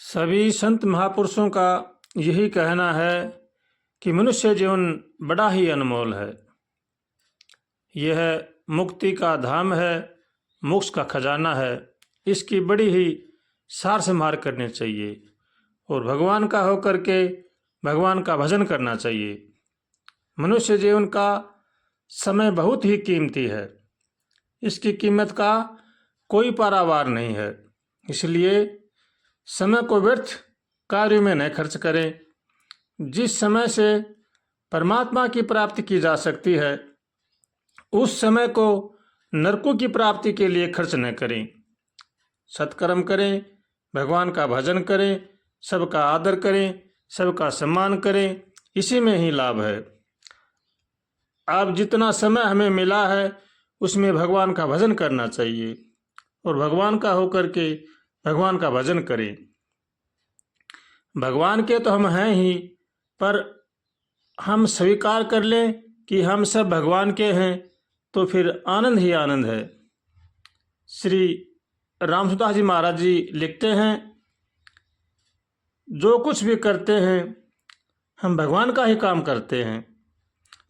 सभी संत महापुरुषों का यही कहना है कि मनुष्य जीवन बड़ा ही अनमोल है। यह मुक्ति का धाम है, मोक्ष का खजाना है। इसकी बड़ी ही सार संभाल करनी चाहिए और भगवान का होकर के भगवान का भजन करना चाहिए। मनुष्य जीवन का समय बहुत ही कीमती है, इसकी कीमत का कोई पारावार नहीं है। इसलिए समय को व्यर्थ कार्य में न खर्च करें। जिस समय से परमात्मा की प्राप्ति की जा सकती है, उस समय को नरकों की प्राप्ति के लिए खर्च न करें। सत्कर्म करें, भगवान का भजन करें, सबका आदर करें, सबका सम्मान करें, इसी में ही लाभ है। अब जितना समय हमें मिला है उसमें भगवान का भजन करना चाहिए और भगवान का होकर के भगवान का भजन करें। भगवान के तो हम हैं ही, पर हम स्वीकार कर लें कि हम सब भगवान के हैं तो फिर आनंद ही आनंद है। श्री रामसुदास जी महाराज जी लिखते हैं, जो कुछ भी करते हैं हम भगवान का ही काम करते हैं।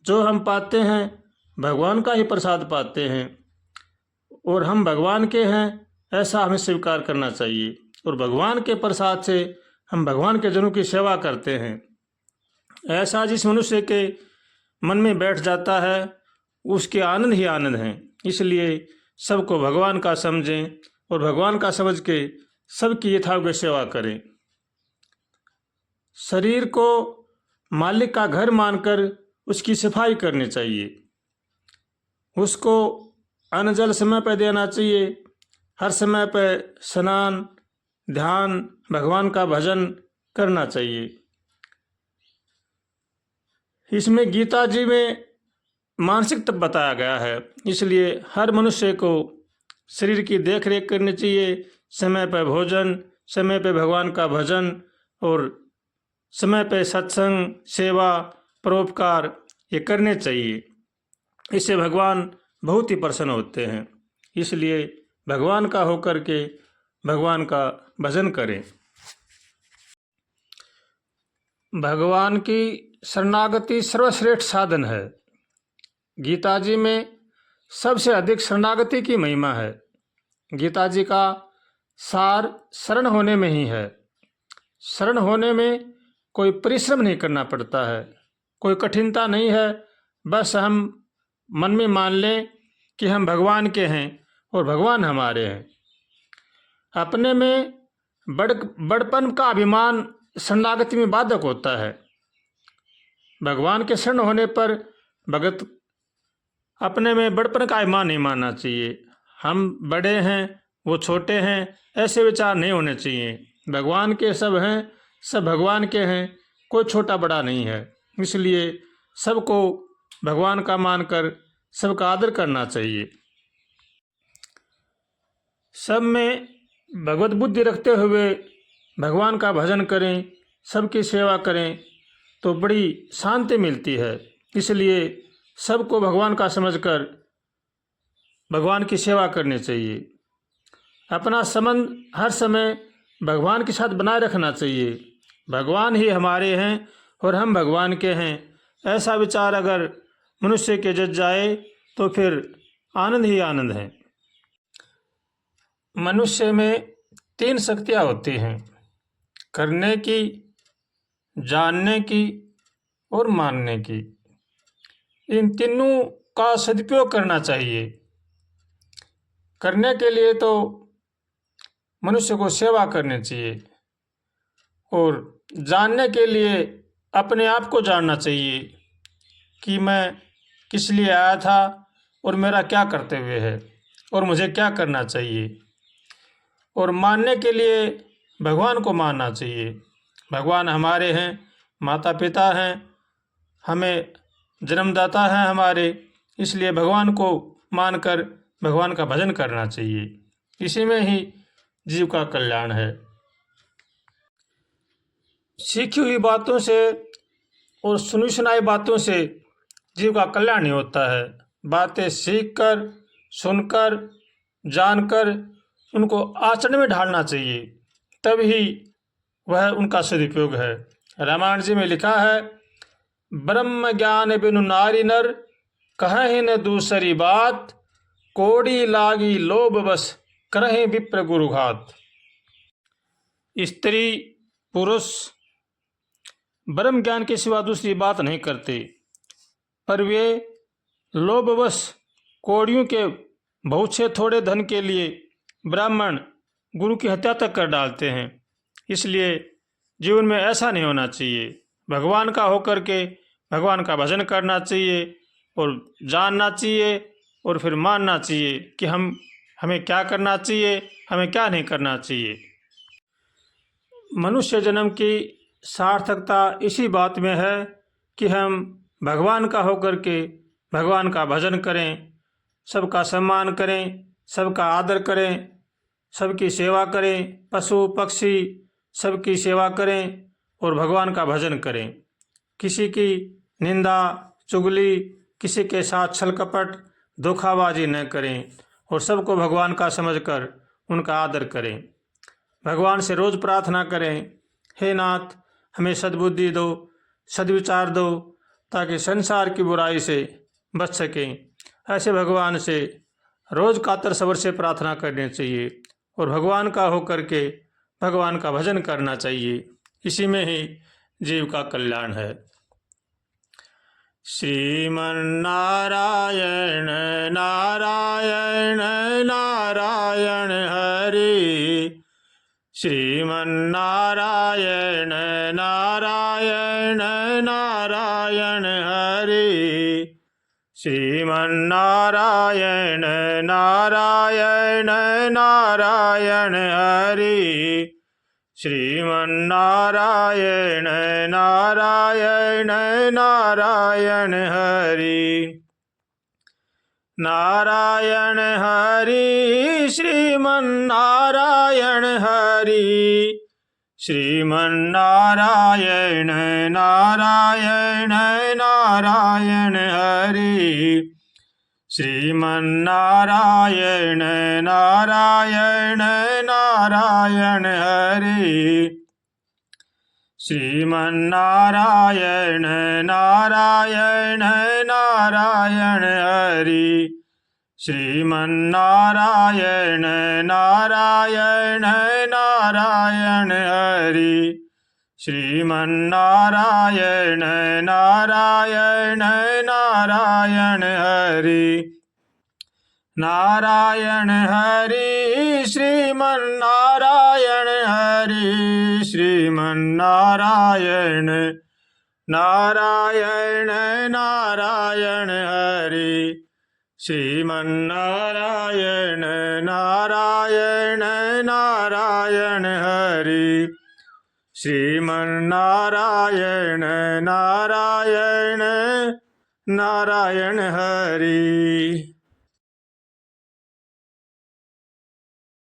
जो हम पाते हैं भगवान का ही प्रसाद पाते हैं और हम भगवान के हैं, ऐसा हमें स्वीकार करना चाहिए। और भगवान के प्रसाद से हम भगवान के जनों की सेवा करते हैं। ऐसा जिस मनुष्य के मन में बैठ जाता है उसके आनंद ही आनंद हैं। इसलिए सबको भगवान का समझें और भगवान का समझ के सबकी यथायोग्य सेवा करें। शरीर को मालिक का घर मानकर उसकी सफाई करनी चाहिए। उसको अन्न जल समय पर देना चाहिए। हर समय पर स्नान, ध्यान, भगवान का भजन करना चाहिए। इसमें गीता जी में मानसिक तप बताया गया है। इसलिए हर मनुष्य को शरीर की देख रेख करनी चाहिए। समय पर भोजन, समय पर भगवान का भजन और समय पर सत्संग, सेवा, परोपकार ये करने चाहिए। इससे भगवान बहुत ही प्रसन्न होते हैं। इसलिए भगवान का होकर के भगवान का भजन करें। भगवान की शरणागति सर्वश्रेष्ठ साधन है। गीता जी में सबसे अधिक शरणागति की महिमा है। गीता जी का सार शरण होने में ही है। शरण होने में कोई परिश्रम नहीं करना पड़ता है, कोई कठिनता नहीं है। बस हम मन में मान लें कि हम भगवान के हैं और भगवान हमारे हैं। अपने में बड़पन का अभिमान शरणागति में बाधक होता है। भगवान के शरण होने पर भगत अपने में बड़पन का अभिमान नहीं मानना चाहिए। हम बड़े हैं, वो छोटे हैं, ऐसे विचार नहीं होने चाहिए। भगवान के सब हैं, सब भगवान के हैं, कोई छोटा बड़ा नहीं है। इसलिए सबको भगवान का मानकर सबका आदर करना चाहिए। सब में भगवत बुद्धि रखते हुए भगवान का भजन करें, सबकी सेवा करें तो बड़ी शांति मिलती है। इसलिए सबको भगवान का समझकर भगवान की सेवा करनी चाहिए। अपना संबंध हर समय भगवान के साथ बनाए रखना चाहिए। भगवान ही हमारे हैं और हम भगवान के हैं, ऐसा विचार अगर मनुष्य के जग जाए तो फिर आनंद ही आनंद है। मनुष्य में 3 शक्तियाँ होती हैं, करने की, जानने की और मानने की। इन तीनों का सदुपयोग करना चाहिए। करने के लिए तो मनुष्य को सेवा करनी चाहिए और जानने के लिए अपने आप को जानना चाहिए कि मैं किस लिए आया था और मेरा क्या कर्तव्य है और मुझे क्या करना चाहिए। और मानने के लिए भगवान को मानना चाहिए। भगवान हमारे हैं, माता पिता हैं, हमें जन्मदाता हैं हमारे। इसलिए भगवान को मानकर भगवान का भजन करना चाहिए। इसी में ही जीव का कल्याण है। सीखी हुई बातों से और सुनी सुनाई बातों से जीव का कल्याण नहीं होता है। बातें सीखकर, सुनकर, जानकर उनको आचरण में ढालना चाहिए, तभी वह उनका सदुपयोग है। रामायण जी में लिखा है, ब्रह्म ज्ञान बिनु नारी नर, कहीं न दूसरी बात, कोड़ी लागी लोभ बस, करहीं विप्र गुरुघात। स्त्री पुरुष ब्रह्म ज्ञान के सिवा दूसरी बात नहीं करते, पर वे लोभवश कौड़ियों के बहुत से थोड़े धन के लिए ब्राह्मण गुरु की हत्या तक कर डालते हैं। इसलिए जीवन में ऐसा नहीं होना चाहिए। भगवान का होकर के भगवान का भजन करना चाहिए और जानना चाहिए और फिर मानना चाहिए कि हमें क्या करना चाहिए, हमें क्या नहीं करना चाहिए। मनुष्य जन्म की सार्थकता इसी बात में है कि हम भगवान का होकर के भगवान का भजन करें, सबका सम्मान करें, सबका आदर करें, सबकी सेवा करें, पशु पक्षी सबकी सेवा करें और भगवान का भजन करें। किसी की निंदा चुगली, किसी के साथ छल कपट धोखाबाजी न करें और सबको भगवान का समझकर उनका आदर करें। भगवान से रोज़ प्रार्थना करें, हे नाथ हमें सद्बुद्धि दो, सद्विचार दो, ताकि संसार की बुराई से बच सकें। ऐसे भगवान से रोज़ कातर सबर से प्रार्थना करनी चाहिए और भगवान का होकर के भगवान का भजन करना चाहिए। इसी में ही जीव का कल्याण है। श्रीमन्नारायण नारायण नारायण हरि, श्रीमन्नारायण नारायण नारायण हरि, श्रीमन्नारायण नारायण नारायण हरि, श्रीमन्नारायण नारायण नारायण हरि, नारायण हरि श्रीमन्नारायण हरि, श्रीमन्नारायण नारायण नारायण हरि, श्रीमन्नारायण नारायण नारायण हरि, श्रीमन्नारायण नारायण नारायण हरि, श्रीमन्नारायण नारायण नारायण हरि, श्रीमन्नारायण नारायण नारायण हरि, नारायण हरि श्रीमन्नारायण हरि, श्रीमन्नारायण नारायण नारायण हरि, श्रीमन्नारायण नारायण नारायण हरि, श्रीमन्नारायण नारायण नारायण हरि।